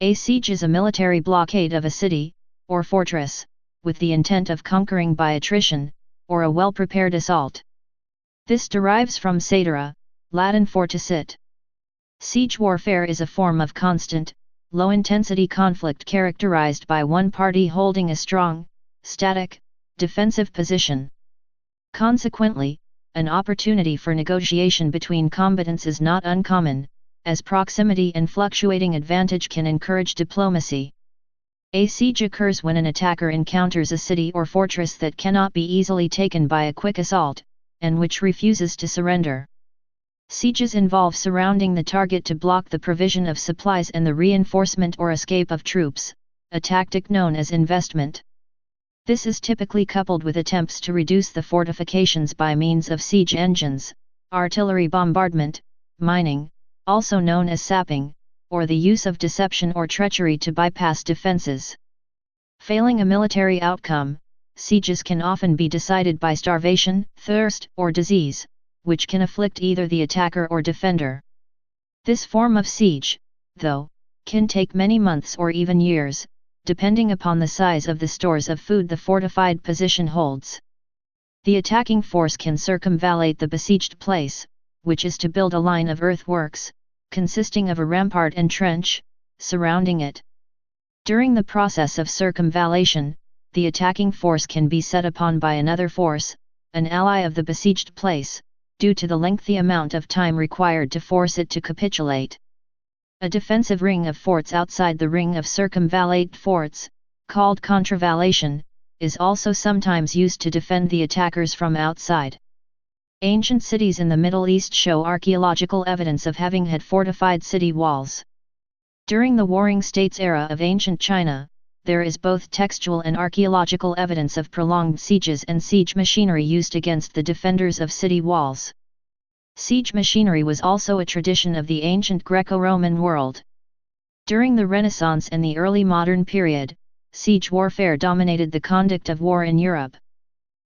A siege is a military blockade of a city, or fortress, with the intent of conquering by attrition, or a well-prepared assault. This derives from saetera, Latin for to sit. Siege warfare is a form of constant, low-intensity conflict characterized by one party holding a strong, static, defensive position. Consequently, an opportunity for negotiation between combatants is not uncommon, as proximity and fluctuating advantage can encourage diplomacy. A siege occurs when an attacker encounters a city or fortress that cannot be easily taken by a quick assault, and which refuses to surrender. Sieges involve surrounding the target to block the provision of supplies and the reinforcement or escape of troops, a tactic known as investment. This is typically coupled with attempts to reduce the fortifications by means of siege engines, artillery bombardment, mining, also known as sapping, or the use of deception or treachery to bypass defenses. Failing a military outcome, sieges can often be decided by starvation, thirst, or disease, which can afflict either the attacker or defender. This form of siege, though, can take many months or even years, depending upon the size of the stores of food the fortified position holds. The attacking force can circumvallate the besieged place, which is to build a line of earthworks, consisting of a rampart and trench, surrounding it. During the process of circumvallation, the attacking force can be set upon by another force, an ally of the besieged place, due to the lengthy amount of time required to force it to capitulate. A defensive ring of forts outside the ring of circumvallate forts, called contravallation, is also sometimes used to defend the attackers from outside. Ancient cities in the Middle East show archaeological evidence of having had fortified city walls. During the Warring States era of ancient China, there is both textual and archaeological evidence of prolonged sieges and siege machinery used against the defenders of city walls. Siege machinery was also a tradition of the ancient Greco-Roman world. During the Renaissance and the early modern period, siege warfare dominated the conduct of war in Europe.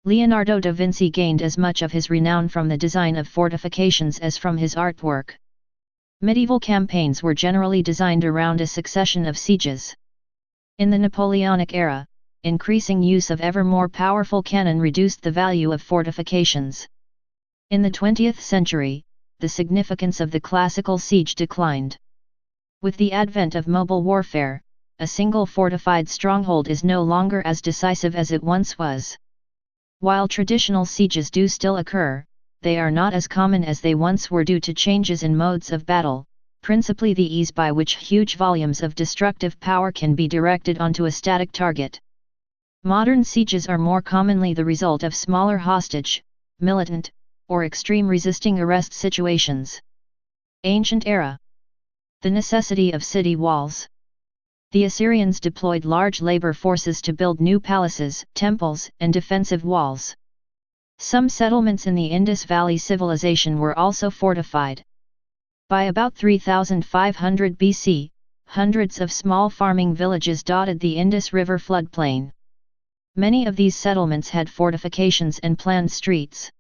Leonardo da Vinci gained as much of his renown from the design of fortifications as from his artwork. Medieval campaigns were generally designed around a succession of sieges. In the Napoleonic era, increasing use of ever more powerful cannon reduced the value of fortifications. In the 20th century, the significance of the classical siege declined. With the advent of mobile warfare, a single fortified stronghold is no longer as decisive as it once was. While traditional sieges do still occur, they are not as common as they once were due to changes in modes of battle, principally the ease by which huge volumes of destructive power can be directed onto a static target. Modern sieges are more commonly the result of smaller hostage, militant, or extreme resisting arrest situations. Ancient era. The necessity of city walls. The Assyrians deployed large labor forces to build new palaces, temples, and defensive walls. Some settlements in the Indus Valley Civilization were also fortified. By about 3500 BC, hundreds of small farming villages dotted the Indus River floodplain. Many of these settlements had fortifications and planned streets.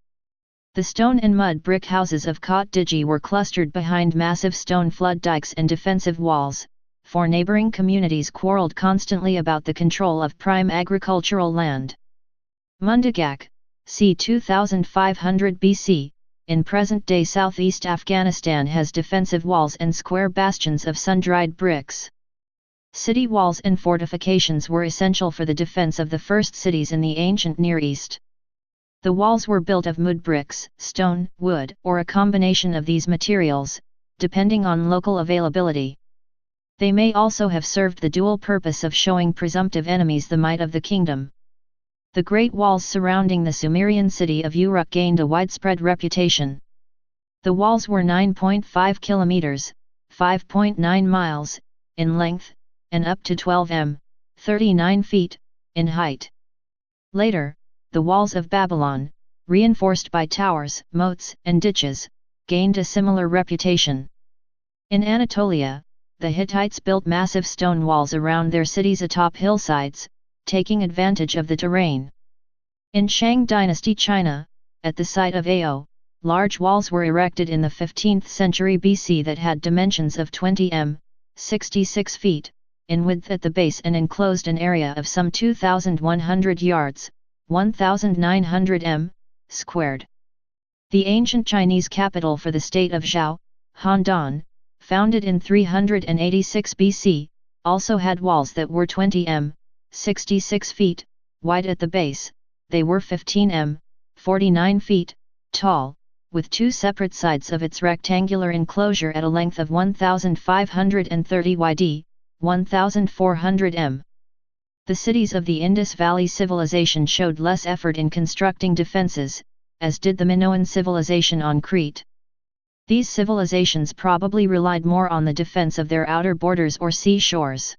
The stone and mud brick houses of Kot Diji were clustered behind massive stone flood dikes and defensive walls, for neighboring communities quarreled constantly about the control of prime agricultural land. Mundagak, c. 2500 BC, in present-day southeast Afghanistan has defensive walls and square bastions of sun-dried bricks. City walls and fortifications were essential for the defense of the first cities in the ancient Near East. The walls were built of mud bricks, stone, wood, or a combination of these materials, depending on local availability. They may also have served the dual purpose of showing presumptive enemies the might of the kingdom. The great walls surrounding the Sumerian city of Uruk gained a widespread reputation. The walls were 9.5 kilometers, 5.9 miles, in length, and up to 12 m, 39 feet, in height. Later, the walls of Babylon, reinforced by towers, moats, and ditches, gained a similar reputation. In Anatolia, the Hittites built massive stone walls around their cities atop hillsides, taking advantage of the terrain. In Shang Dynasty China, at the site of Ao, large walls were erected in the 15th century BC that had dimensions of 20 m, 66 feet, in width at the base and enclosed an area of some 2,100 yards, 1,900 m. squared. The ancient Chinese capital for the state of Zhou, Handan, founded in 386 BC, also had walls that were 20 m. 66 feet, wide at the base. They were 15 m. 49 feet, tall, with two separate sides of its rectangular enclosure at a length of 1,530 yd, 1,400 m. The cities of the Indus Valley Civilization showed less effort in constructing defenses, as did the Minoan civilization on Crete. These civilizations probably relied more on the defense of their outer borders or sea shores.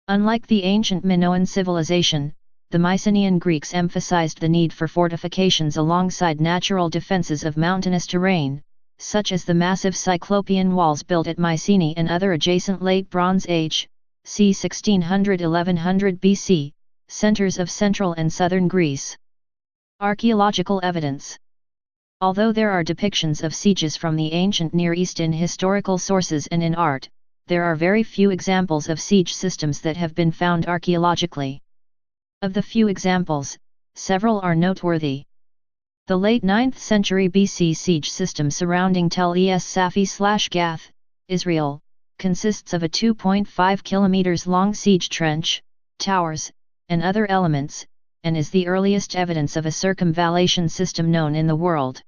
Unlike the ancient Minoan civilization, the Mycenaean Greeks emphasized the need for fortifications alongside natural defenses of mountainous terrain, such as the massive Cyclopean walls built at Mycenae and other adjacent Late Bronze Age, c. 1600–1100 BC, centers of central and southern Greece. Archaeological evidence. Although there are depictions of sieges from the ancient Near East in historical sources and in art, there are very few examples of siege systems that have been found archaeologically. Of the few examples, several are noteworthy. The late 9th century BC siege system surrounding Tel Es Safi/Gath, Israel, consists of a 2.5 km long siege trench, towers, and other elements, and is the earliest evidence of a circumvallation system known in the world.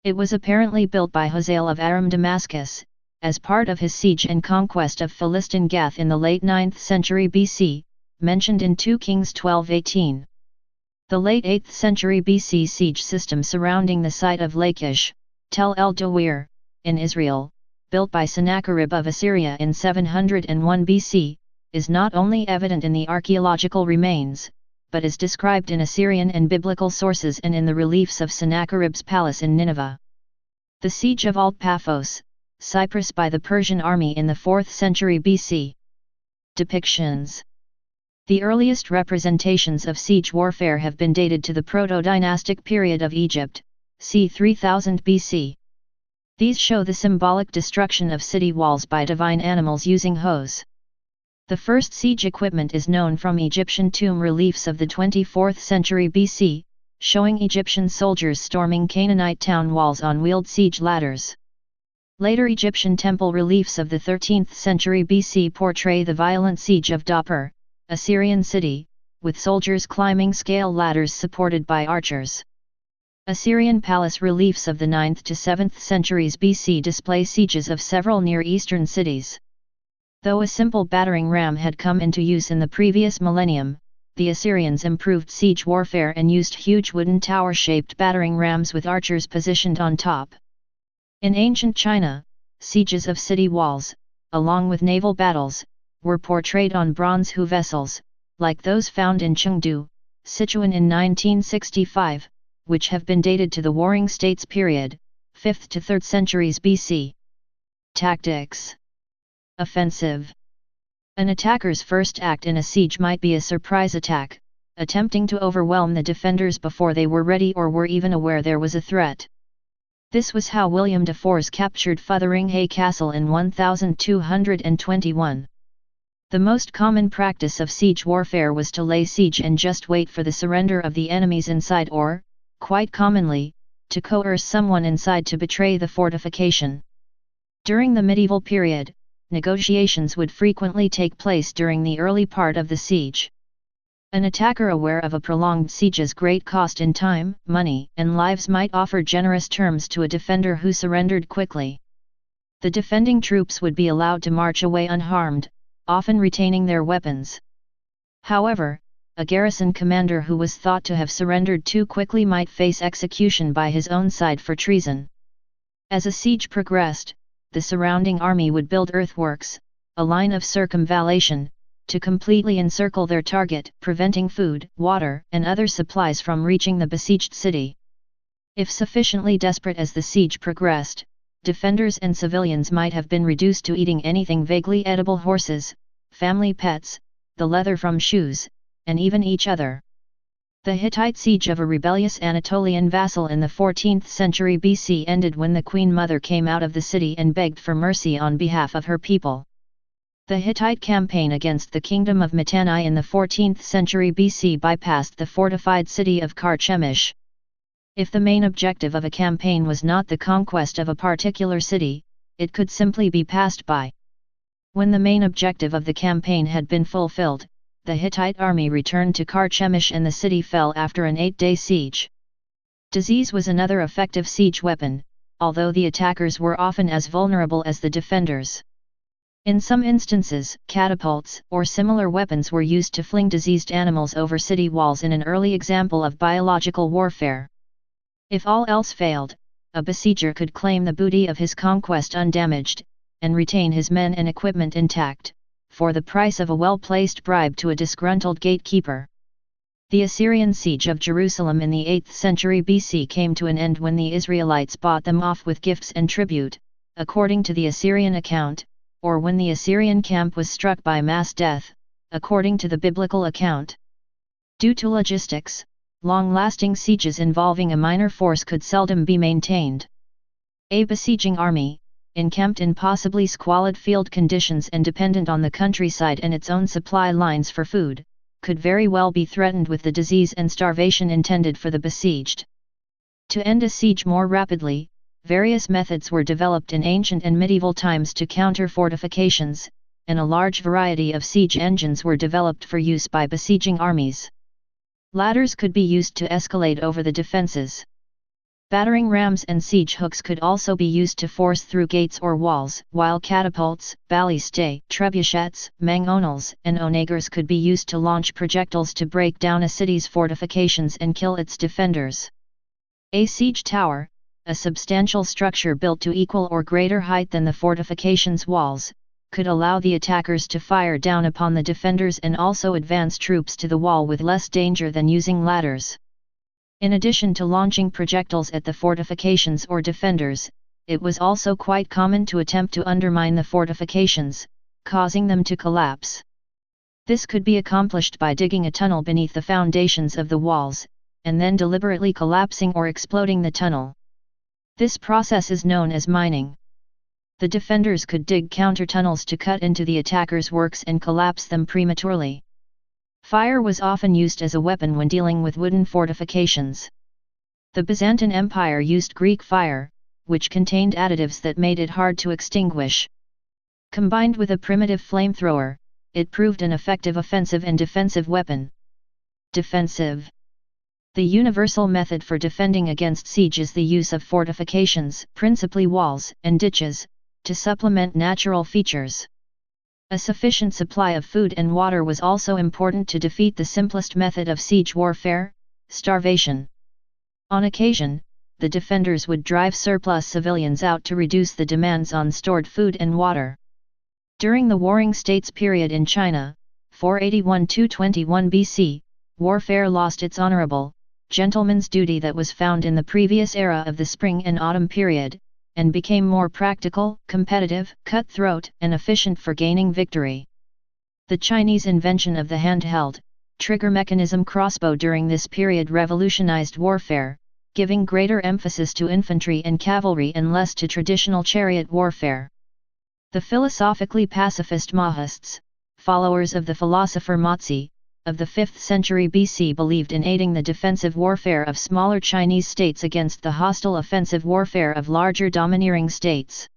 It was apparently built by Hazael of Aram Damascus, as part of his siege and conquest of Philistin Gath in the late 9th century BC, mentioned in 2 Kings 12:18. The late 8th century BC siege system surrounding the site of Lachish, Tel El Dawir, in Israel, built by Sennacherib of Assyria in 701 BC, is not only evident in the archaeological remains, but is described in Assyrian and biblical sources and in the reliefs of Sennacherib's palace in Nineveh. The siege of Alt-Paphos, Cyprus by the Persian army in the 4th century BC. Depictions. The earliest representations of siege warfare have been dated to the proto-dynastic period of Egypt, c. 3000 BC. These show the symbolic destruction of city walls by divine animals using hoes. The first siege equipment is known from Egyptian tomb reliefs of the 24th century BC, showing Egyptian soldiers storming Canaanite town walls on wheeled siege ladders. Later Egyptian temple reliefs of the 13th century BC portray the violent siege of Dapur, a Syrian city, with soldiers climbing scale ladders supported by archers. Assyrian palace reliefs of the 9th to 7th centuries BC display sieges of several Near Eastern cities. Though a simple battering ram had come into use in the previous millennium, the Assyrians improved siege warfare and used huge wooden tower-shaped battering rams with archers positioned on top. In ancient China, sieges of city walls, along with naval battles, were portrayed on bronze hu vessels, like those found in Chengdu, Sichuan in 1965, which have been dated to the Warring States period, 5th to 3rd centuries BC. Tactics. Offensive. An attacker's first act in a siege might be a surprise attack, attempting to overwhelm the defenders before they were ready or were even aware there was a threat. This was how William de Force captured Fotheringhay Castle in 1221. The most common practice of siege warfare was to lay siege and just wait for the surrender of the enemies inside or, quite commonly, to coerce someone inside to betray the fortification. During the medieval period, negotiations would frequently take place during the early part of the siege. An attacker aware of a prolonged siege's great cost in time, money, and lives might offer generous terms to a defender who surrendered quickly. The defending troops would be allowed to march away unharmed, often retaining their weapons. However, a garrison commander who was thought to have surrendered too quickly might face execution by his own side for treason. As a siege progressed, the surrounding army would build earthworks, a line of circumvallation, to completely encircle their target, preventing food, water, and other supplies from reaching the besieged city. If sufficiently desperate as the siege progressed, defenders and civilians might have been reduced to eating anything vaguely edible: horses, family pets, the leather from shoes, and even each other. The Hittite siege of a rebellious Anatolian vassal in the 14th century BC ended when the Queen Mother came out of the city and begged for mercy on behalf of her people. The Hittite campaign against the kingdom of Mitanni in the 14th century BC bypassed the fortified city of Carchemish. If the main objective of a campaign was not the conquest of a particular city, it could simply be passed by. When the main objective of the campaign had been fulfilled, the Hittite army returned to Carchemish and the city fell after an 8-day siege. Disease was another effective siege weapon, although the attackers were often as vulnerable as the defenders. In some instances, catapults or similar weapons were used to fling diseased animals over city walls in an early example of biological warfare. If all else failed, a besieger could claim the booty of his conquest undamaged, and retain his men and equipment intact, for the price of a well-placed bribe to a disgruntled gatekeeper. The Assyrian siege of Jerusalem in the 8th century BC came to an end when the Israelites bought them off with gifts and tribute, according to the Assyrian account, or when the Assyrian camp was struck by mass death, according to the biblical account. Due to logistics, long-lasting sieges involving a minor force could seldom be maintained. A besieging army, encamped in possibly squalid field conditions and dependent on the countryside and its own supply lines for food, could very well be threatened with the disease and starvation intended for the besieged. To end a siege more rapidly, various methods were developed in ancient and medieval times to counter fortifications, and a large variety of siege engines were developed for use by besieging armies. Ladders could be used to escalate over the defenses. Battering rams and siege hooks could also be used to force through gates or walls, while catapults, ballistae, trebuchets, mangonels, and onagers could be used to launch projectiles to break down a city's fortifications and kill its defenders. A siege tower, a substantial structure built to equal or greater height than the fortification's walls, could allow the attackers to fire down upon the defenders and also advance troops to the wall with less danger than using ladders. In addition to launching projectiles at the fortifications or defenders, it was also quite common to attempt to undermine the fortifications, causing them to collapse. This could be accomplished by digging a tunnel beneath the foundations of the walls, and then deliberately collapsing or exploding the tunnel. This process is known as mining. The defenders could dig counter-tunnels to cut into the attackers' works and collapse them prematurely. Fire was often used as a weapon when dealing with wooden fortifications. The Byzantine Empire used Greek fire, which contained additives that made it hard to extinguish. Combined with a primitive flamethrower, it proved an effective offensive and defensive weapon. Defensive. The universal method for defending against siege is the use of fortifications, principally walls and ditches, to supplement natural features. A sufficient supply of food and water was also important to defeat the simplest method of siege warfare, starvation. On occasion, the defenders would drive surplus civilians out to reduce the demands on stored food and water. During the Warring States period in China, 481–21 BC, warfare lost its honorable, gentleman's duty that was found in the previous era of the Spring and Autumn period, and became more practical, competitive, cutthroat, and efficient for gaining victory. The Chinese invention of the handheld, trigger mechanism crossbow during this period revolutionized warfare, giving greater emphasis to infantry and cavalry and less to traditional chariot warfare. The philosophically pacifist Mahists, followers of the philosopher Mozi, of the 5th century BC believed in aiding the defensive warfare of smaller Chinese states against the hostile offensive warfare of larger domineering states.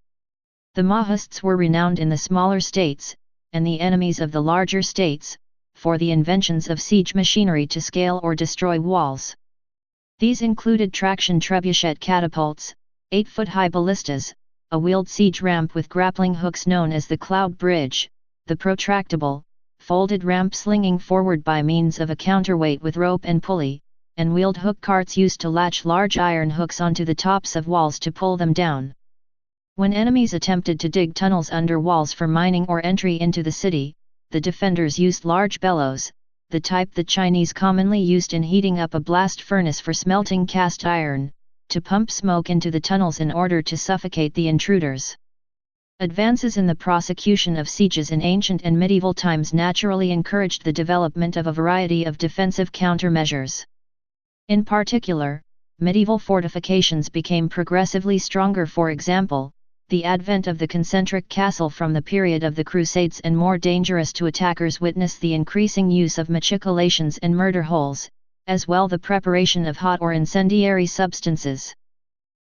The Mahists were renowned in the smaller states, and the enemies of the larger states, for the inventions of siege machinery to scale or destroy walls. These included traction trebuchet catapults, 8-foot-high ballistas, a wheeled siege ramp with grappling hooks known as the cloud bridge, the protractable, folded ramp slinging forward by means of a counterweight with rope and pulley, and wheeled hook carts used to latch large iron hooks onto the tops of walls to pull them down. When enemies attempted to dig tunnels under walls for mining or entry into the city, the defenders used large bellows, the type the Chinese commonly used in heating up a blast furnace for smelting cast iron, to pump smoke into the tunnels in order to suffocate the intruders. Advances in the prosecution of sieges in ancient and medieval times naturally encouraged the development of a variety of defensive countermeasures. In particular, medieval fortifications became progressively stronger. For example, the advent of the concentric castle from the period of the Crusades and more dangerous to attackers witnessed the increasing use of machicolations and murder holes, as well the preparation of hot or incendiary substances.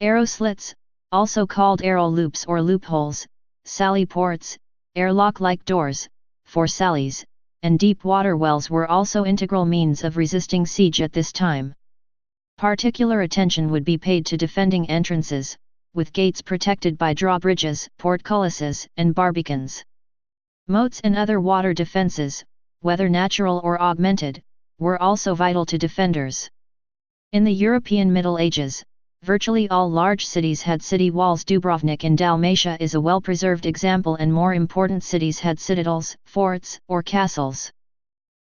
Arrow slits, also called arrow loops or loopholes, sally ports, airlock-like doors, for sallies, and deep water wells were also integral means of resisting siege at this time. Particular attention would be paid to defending entrances, with gates protected by drawbridges, portcullises, and barbicans. Moats and other water defences, whether natural or augmented, were also vital to defenders. In the European Middle Ages, virtually all large cities had city walls. Dubrovnik in Dalmatia is a well-preserved example, and more important cities had citadels, forts, or castles.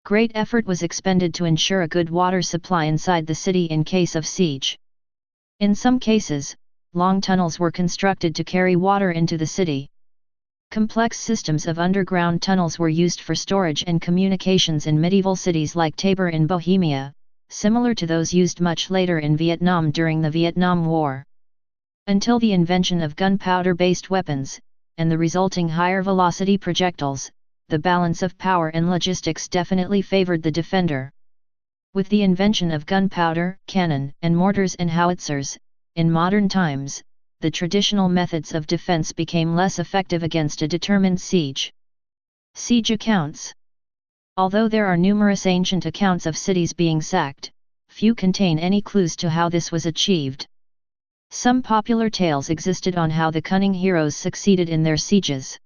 Great effort was expended to ensure a good water supply inside the city in case of siege. In some cases, long tunnels were constructed to carry water into the city. Complex systems of underground tunnels were used for storage and communications in medieval cities like Tabor in Bohemia, similar to those used much later in Vietnam during the Vietnam War. Until the invention of gunpowder-based weapons, and the resulting higher velocity projectiles, the balance of power and logistics definitely favored the defender. With the invention of gunpowder, cannon, and mortars and howitzers, in modern times, the traditional methods of defense became less effective against a determined siege. Siege accounts. Although there are numerous ancient accounts of cities being sacked, few contain any clues to how this was achieved. Some popular tales existed on how the cunning heroes succeeded in their sieges.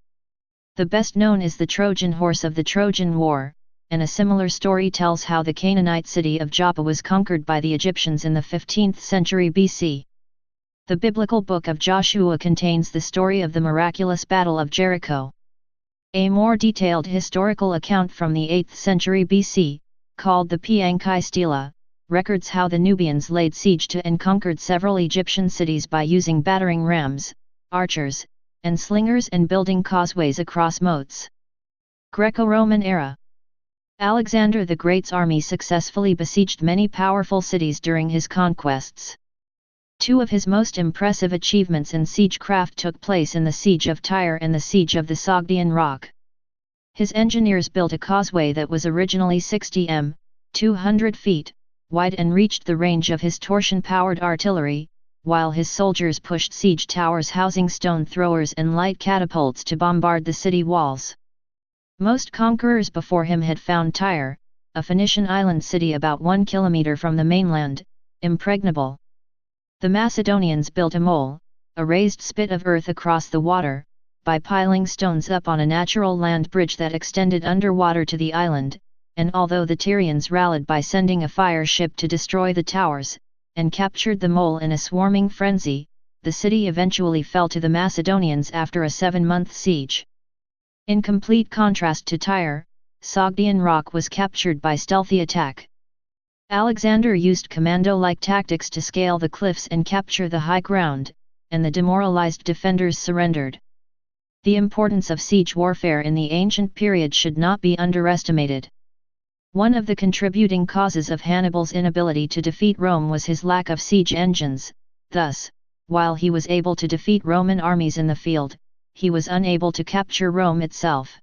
The best known is the Trojan horse of the Trojan War, and a similar story tells how the Canaanite city of Joppa was conquered by the Egyptians in the 15th century BC. The biblical book of Joshua contains the story of the miraculous battle of Jericho. A more detailed historical account from the 8th century BC, called the Piankai Stela, records how the Nubians laid siege to and conquered several Egyptian cities by using battering rams, archers, and slingers and building causeways across moats. Greco-Roman era. Alexander the Great's army successfully besieged many powerful cities during his conquests. Two of his most impressive achievements in siegecraft took place in the Siege of Tyre and the Siege of the Sogdian Rock. His engineers built a causeway that was originally 60 m, 200 feet, wide and reached the range of his torsion-powered artillery, while his soldiers pushed siege towers housing stone throwers and light catapults to bombard the city walls. Most conquerors before him had found Tyre, a Phoenician island city about 1 kilometer from the mainland, impregnable. The Macedonians built a mole, a raised spit of earth across the water, by piling stones up on a natural land bridge that extended underwater to the island, and although the Tyrians rallied by sending a fire ship to destroy the towers, and captured the mole in a swarming frenzy, the city eventually fell to the Macedonians after a 7-month siege. In complete contrast to Tyre, Sogdian Rock was captured by stealthy attack. Alexander used commando-like tactics to scale the cliffs and capture the high ground, and the demoralized defenders surrendered. The importance of siege warfare in the ancient period should not be underestimated. One of the contributing causes of Hannibal's inability to defeat Rome was his lack of siege engines. Thus, while he was able to defeat Roman armies in the field, he was unable to capture Rome itself.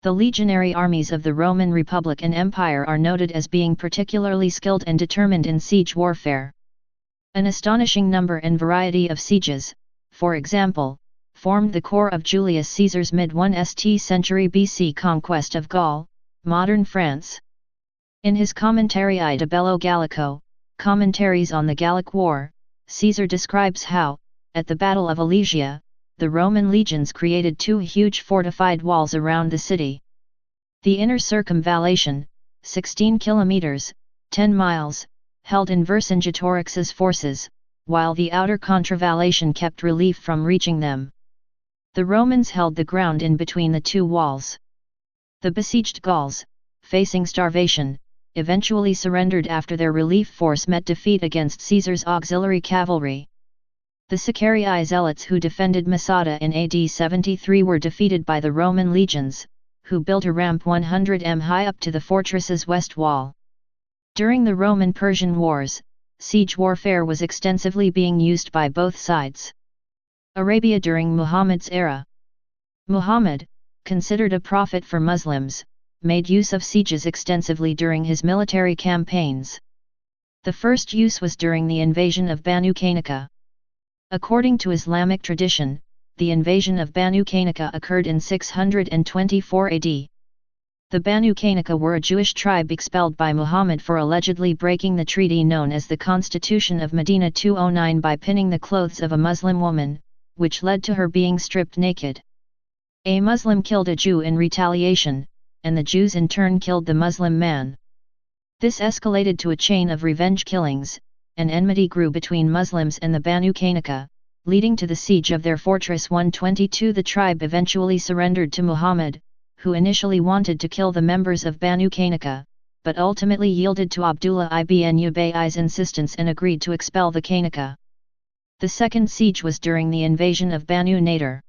The legionary armies of the Roman Republic and Empire are noted as being particularly skilled and determined in siege warfare. An astonishing number and variety of sieges, for example, formed the core of Julius Caesar's mid-1st century BC conquest of Gaul, modern France. In his commentary I de Bello Gallico, Commentaries on the Gallic War, Caesar describes how, at the Battle of Alesia, the Roman legions created 2 huge fortified walls around the city. The inner circumvallation, 16 kilometers, 10 miles, held in Vercingetorix's forces, while the outer contravallation kept relief from reaching them. The Romans held the ground in between the 2 walls. The besieged Gauls, facing starvation, eventually surrendered after their relief force met defeat against Caesar's auxiliary cavalry. The Sicarii zealots who defended Masada in AD 73 were defeated by the Roman legions, who built a ramp 100 m high up to the fortress's west wall. During the Roman-Persian Wars, siege warfare was extensively being used by both sides. Arabia during Muhammad's era. Muhammad, considered a prophet for Muslims, made use of sieges extensively during his military campaigns. The first use was during the invasion of Banu Qaynuqa. According to Islamic tradition, the invasion of Banu Qaynuqa occurred in 624 AD. The Banu Qaynuqa were a Jewish tribe expelled by Muhammad for allegedly breaking the treaty known as the Constitution of Medina 209 by pinning the clothes of a Muslim woman, which led to her being stripped naked. A Muslim killed a Jew in retaliation, and the Jews in turn killed the Muslim man. This escalated to a chain of revenge killings, and enmity grew between Muslims and the Banu Qaynuqa, leading to the siege of their fortress 122. The tribe eventually surrendered to Muhammad, who initially wanted to kill the members of Banu Qaynuqa, but ultimately yielded to Abdullah ibn Ubay's insistence and agreed to expel the Qaynuqa. The second siege was during the invasion of Banu Nadir.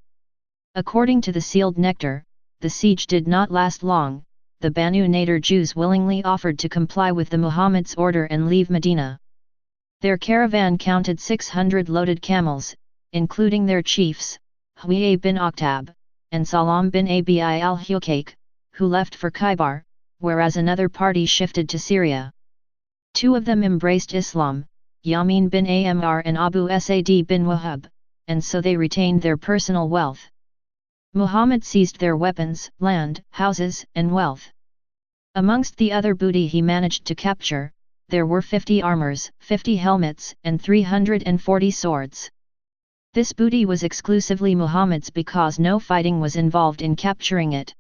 According to the sealed nectar, the siege did not last long. The Banu Nadir Jews willingly offered to comply with the Muhammad's order and leave Medina. Their caravan counted 600 loaded camels, including their chiefs, Huyay bin Akhtab, and Salam bin Abi al-Hukayk, who left for Khaybar, whereas another party shifted to Syria. Two of them embraced Islam, Yamin bin Amr and Abu Sa'd bin Wahab, and so they retained their personal wealth. Muhammad seized their weapons, land, houses, and wealth. Amongst the other booty he managed to capture, there were 50 armors, 50 helmets, and 340 swords. This booty was exclusively Muhammad's because no fighting was involved in capturing it.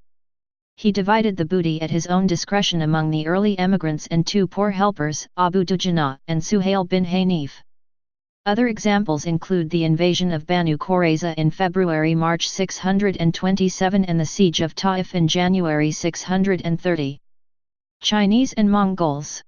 He divided the booty at his own discretion among the early emigrants and two poor helpers, Abu Dujana and Suhail bin Hanif. Other examples include the invasion of Banu Qurayza in February-March 627 and the siege of Taif in January 630. Chinese and Mongols.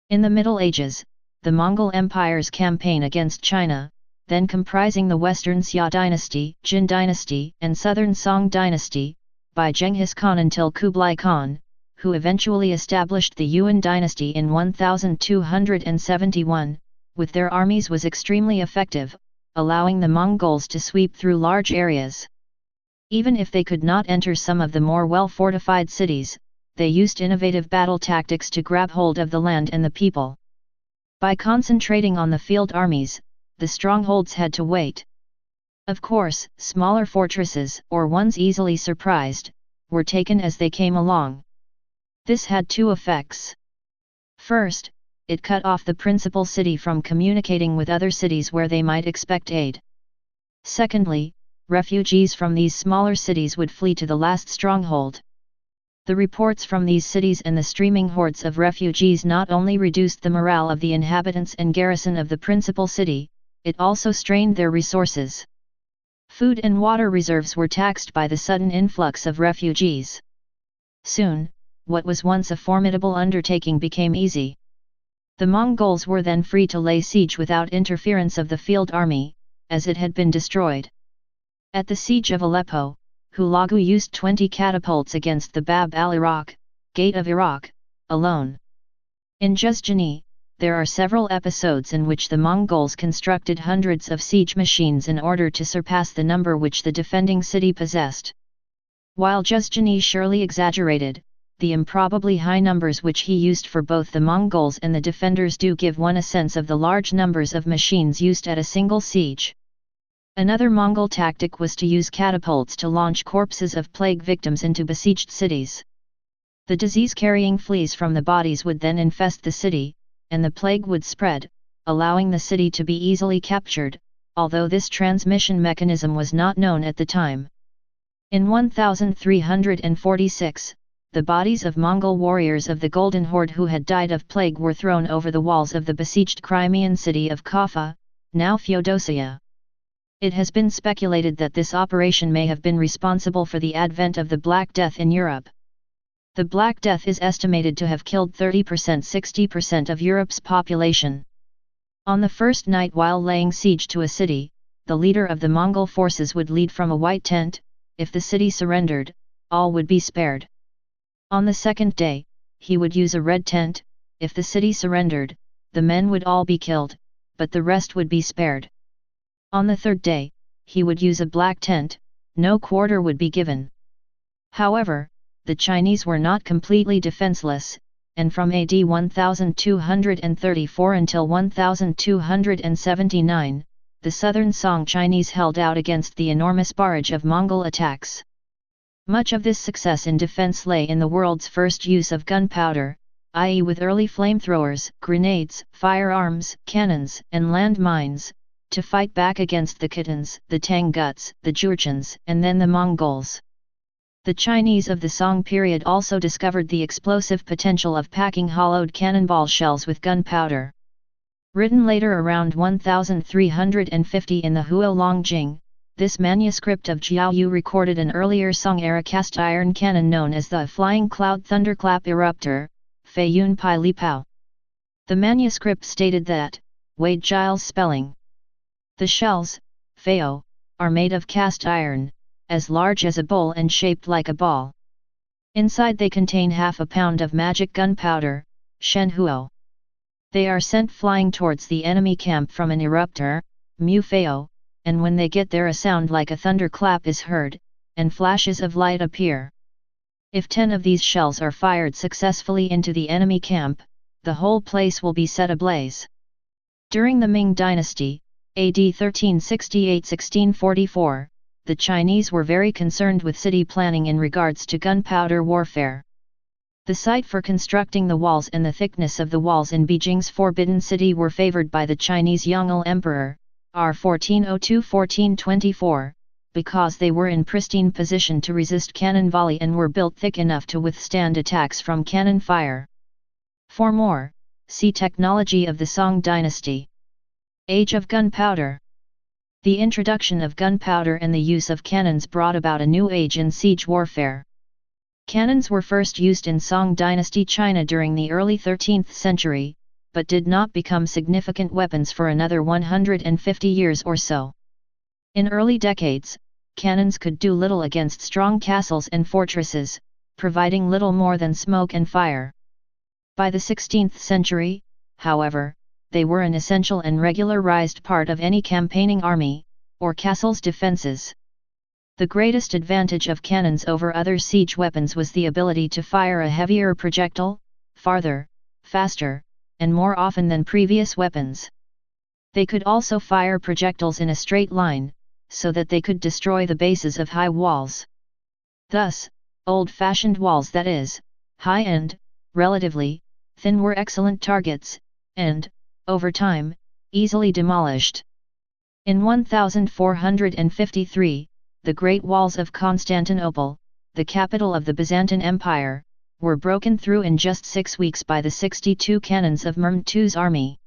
In the Middle Ages, the Mongol Empire's campaign against China, then comprising the Western Xia dynasty, Jin dynasty, and Southern Song dynasty, by Genghis Khan until Kublai Khan, who eventually established the Yuan dynasty in 1271, with their armies was extremely effective, allowing the Mongols to sweep through large areas. Even if they could not enter some of the more well-fortified cities, they used innovative battle tactics to grab hold of the land and the people. By concentrating on the field armies, the strongholds had to wait. Of course, smaller fortresses, or ones easily surprised, were taken as they came along. This had two effects. First, it cut off the principal city from communicating with other cities where they might expect aid. Secondly, refugees from these smaller cities would flee to the last stronghold. The reports from these cities and the streaming hordes of refugees not only reduced the morale of the inhabitants and garrison of the principal city, it also strained their resources. Food and water reserves were taxed by the sudden influx of refugees. Soon, what was once a formidable undertaking became easy. The Mongols were then free to lay siege without interference of the field army, as it had been destroyed. At the siege of Aleppo, Hulagu used 20 catapults against the Bab al-Iraq, Gate of Iraq, alone. In Juzjani, there are several episodes in which the Mongols constructed hundreds of siege machines in order to surpass the number which the defending city possessed. While Juzjani surely exaggerated, the improbably high numbers which he used for both the Mongols and the defenders do give one a sense of the large numbers of machines used at a single siege. Another Mongol tactic was to use catapults to launch corpses of plague victims into besieged cities. The disease-carrying fleas from the bodies would then infest the city, and the plague would spread, allowing the city to be easily captured, although this transmission mechanism was not known at the time. In 1346, the bodies of Mongol warriors of the Golden Horde who had died of plague were thrown over the walls of the besieged Crimean city of Kaffa, now Feodosia. It has been speculated that this operation may have been responsible for the advent of the Black Death in Europe. The Black Death is estimated to have killed 30–60% of Europe's population. On the first night while laying siege to a city, the leader of the Mongol forces would lead from a white tent. If the city surrendered, all would be spared. On the second day, he would use a red tent. If the city surrendered, the men would all be killed, but the rest would be spared. On the third day, he would use a black tent, no quarter would be given. However, the Chinese were not completely defenseless, and from AD 1234 until 1279, the southern Song Chinese held out against the enormous barrage of Mongol attacks. Much of this success in defense lay in the world's first use of gunpowder, i.e. with early flamethrowers, grenades, firearms, cannons, and land mines, to fight back against the Khitans, the Tanguts, the Jurchens, and then the Mongols. The Chinese of the Song period also discovered the explosive potential of packing hollowed cannonball shells with gunpowder. Written later around 1350 in the Huolong Jing, this manuscript of Jiao Yu recorded an earlier Song-era cast-iron cannon known as the Flying Cloud Thunderclap Eruptor, Fei Yun Pai Li Pao. The manuscript stated that, Wade Giles spelling. The shells, Feo, are made of cast iron, as large as a bowl and shaped like a ball. Inside they contain half a pound of magic gunpowder, Shen Huo. They are sent flying towards the enemy camp from an eruptor, Mu Feo, and when they get there a sound like a thunderclap is heard, and flashes of light appear. If 10 of these shells are fired successfully into the enemy camp, the whole place will be set ablaze. During the Ming Dynasty, AD 1368–1644, the Chinese were very concerned with city planning in regards to gunpowder warfare. The site for constructing the walls and the thickness of the walls in Beijing's Forbidden City were favored by the Chinese Yongle Emperor, R 1402–1424, because they were in pristine position to resist cannon volley and were built thick enough to withstand attacks from cannon fire. For more, see Technology of the Song Dynasty. Age of gunpowder. The introduction of gunpowder and the use of cannons brought about a new age in siege warfare. Cannons were first used in Song Dynasty China during the early 13th century, but did not become significant weapons for another 150 years or so. In early decades, cannons could do little against strong castles and fortresses, providing little more than smoke and fire. By the 16th century, however, they were an essential and regularized part of any campaigning army, or castle's defenses. The greatest advantage of cannons over other siege weapons was the ability to fire a heavier projectile, farther, faster, and more often than previous weapons. They could also fire projectiles in a straight line, so that they could destroy the bases of high walls. Thus, old-fashioned walls, that is, high and, relatively, thin, were excellent targets, and, over time, easily demolished. In 1453, the Great Walls of Constantinople, the capital of the Byzantine Empire, were broken through in just 6 weeks by the 62 cannons of Mehmed II's army.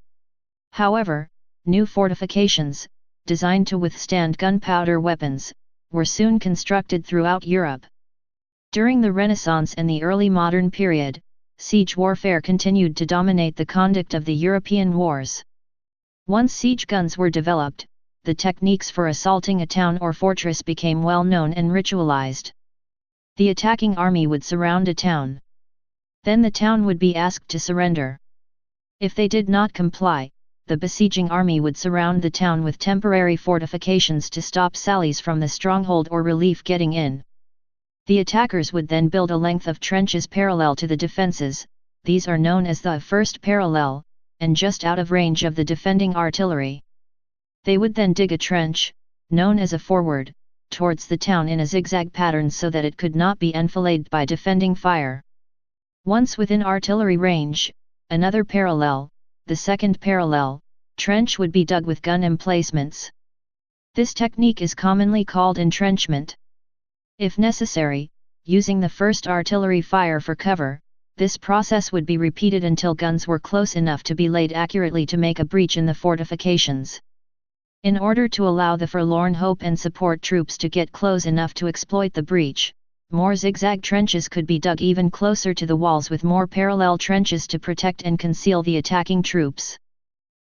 However, new fortifications, designed to withstand gunpowder weapons, were soon constructed throughout Europe. During the Renaissance and the early modern period, siege warfare continued to dominate the conduct of the European wars. Once siege guns were developed, the techniques for assaulting a town or fortress became well known and ritualized. The attacking army would surround a town. Then the town would be asked to surrender. If they did not comply, the besieging army would surround the town with temporary fortifications to stop sallies from the stronghold or relief getting in. The attackers would then build a length of trenches parallel to the defenses, these are known as the first parallel, and just out of range of the defending artillery. They would then dig a trench, known as a forward, towards the town in a zigzag pattern so that it could not be enfiladed by defending fire. Once within artillery range, another parallel, the second parallel, trench would be dug with gun emplacements. This technique is commonly called entrenchment. If necessary, using the first artillery fire for cover, this process would be repeated until guns were close enough to be laid accurately to make a breach in the fortifications. In order to allow the forlorn hope and support troops to get close enough to exploit the breach, more zigzag trenches could be dug even closer to the walls with more parallel trenches to protect and conceal the attacking troops.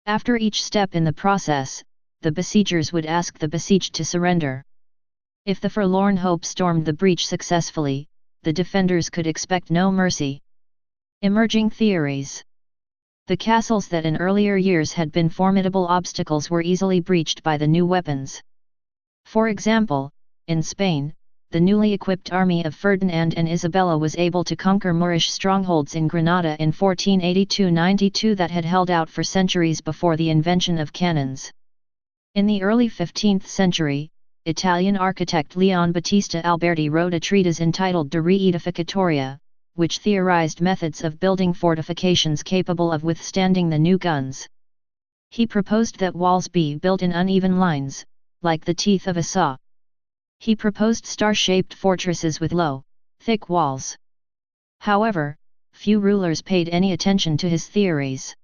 After each step in the process, the besiegers would ask the besieged to surrender. If the forlorn hope stormed the breach successfully, the defenders could expect no mercy. Emerging theories. The castles that in earlier years had been formidable obstacles were easily breached by the new weapons. For example, in Spain, the newly equipped army of Ferdinand and Isabella was able to conquer Moorish strongholds in Granada in 1482–92 that had held out for centuries before the invention of cannons. In the early 15th century, Italian architect Leon Battista Alberti wrote a treatise entitled De Reedificatoria, which theorized methods of building fortifications capable of withstanding the new guns. He proposed that walls be built in uneven lines, like the teeth of a saw. He proposed star-shaped fortresses with low, thick walls. However, few rulers paid any attention to his theories.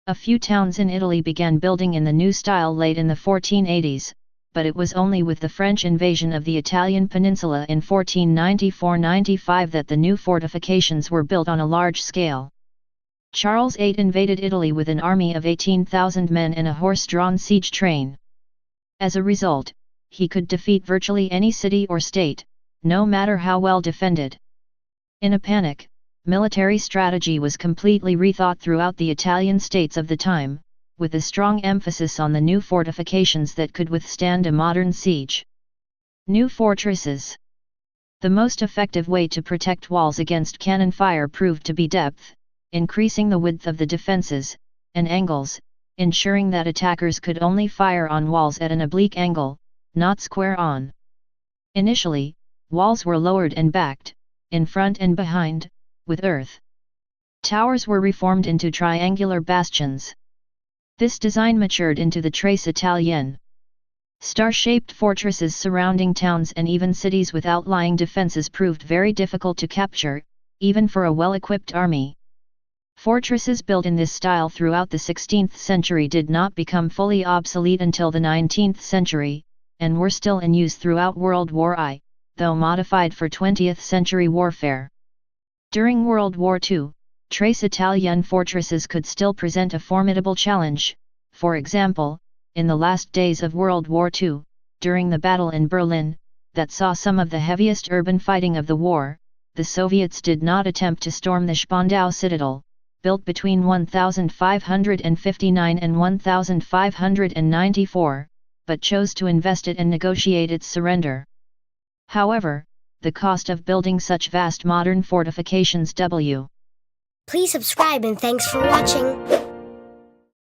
A few towns in Italy began building in the new style late in the 1480s, but it was only with the French invasion of the Italian peninsula in 1494–95 that the new fortifications were built on a large scale. Charles VIII invaded Italy with an army of 18,000 men and a horse-drawn siege train. As a result, he could defeat virtually any city or state, no matter how well defended. In a panic, military strategy was completely rethought throughout the Italian states of the time, with a strong emphasis on the new fortifications that could withstand a modern siege. New fortresses. The most effective way to protect walls against cannon fire proved to be depth, increasing the width of the defenses, and angles, ensuring that attackers could only fire on walls at an oblique angle, not square on. Initially, walls were lowered and backed, in front and behind, with earth. Towers were reformed into triangular bastions. This design matured into the Tres Italienne. Star-shaped fortresses surrounding towns and even cities with outlying defenses proved very difficult to capture, even for a well-equipped army. Fortresses built in this style throughout the 16th century did not become fully obsolete until the 19th century, and were still in use throughout World War I, though modified for 20th century warfare. During World War II, Tres Italienne fortresses could still present a formidable challenge. For example, in the last days of World War II, during the battle in Berlin, that saw some of the heaviest urban fighting of the war, the Soviets did not attempt to storm the Spandau Citadel, built between 1559 and 1594, but chose to invest it and negotiate its surrender. However, the cost of building such vast modern fortifications. Please subscribe and thanks for watching.